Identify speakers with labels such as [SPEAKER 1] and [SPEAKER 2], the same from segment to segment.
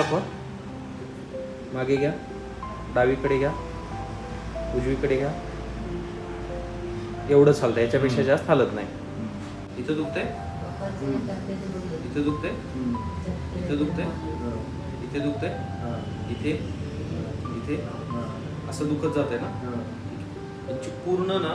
[SPEAKER 1] दाखवा. मागे घ्या, डावीकडे घ्या, उजवीकडे घ्या. एवढं चालतं, याच्यापेक्षा जास्त हालत नाही. इथं दुखतंय, इथं दुखतंय, इथं दुखतंय, इथे दुखतंय, इथे इथे असं दुखत जातंय ना. तुमची पूर्ण ना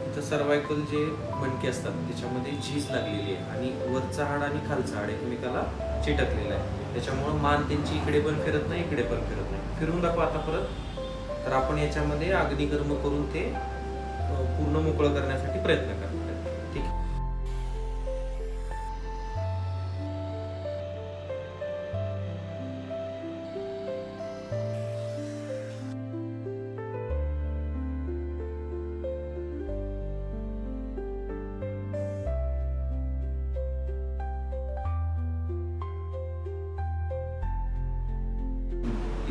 [SPEAKER 1] इथं सर्वायकल जे मणके असतात त्याच्यामध्ये झीज लागलेली आहे आणि वरचा हाड आणि खालचा हाड एकमेकाला चिटकलेला आहे. त्याच्यामुळं मान त्यांची इकडे पण फिरत नाही, इकडे पण फिरत नाही. फिरून दाखवा आता परत. तर आपण याच्यामध्ये अग्निकर्म करून ते पूर्ण मोकळं करण्यासाठी प्रयत्न करणार आहे. ठीक आहे.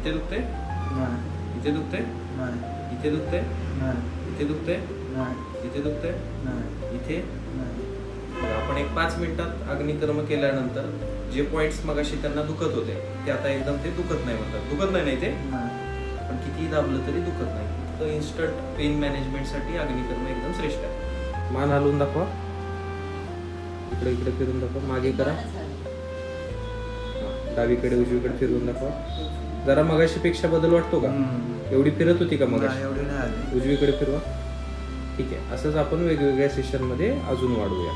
[SPEAKER 1] इथे दुखतंय, इथे दुखतंय, इथे दुखतंय, इथे दुखतंय, इथे दुखतंय, इथे. आपण एक 5 मिनिटात अग्निकर्म केल्यानंतर जे पॉइंट्स मगाशी त्यांना दुखत होते ते आता एकदम ते दुखत नाही म्हणतात. दुखत नाही ते, पण कितीही दाबलं तरी दुखत नाही. तर इन्स्टंट पेन मॅनेजमेंटसाठी अग्निकर्म एकदम श्रेष्ठ आहे. मान हलवून दाखवा, इकडे इकडे फिरून दाखवा, मागे करा, डावीकडे उजवीकडे फिरवून दाखवा. जरा मगाशी पेक्षा बदल वाटतो का? एवढी फिरत होती का मगाशी? उजवीकडे फिरवा. ठीक आहे. असंच आपण वेगवेगळ्या सेशनमध्ये अजून वाढवूया.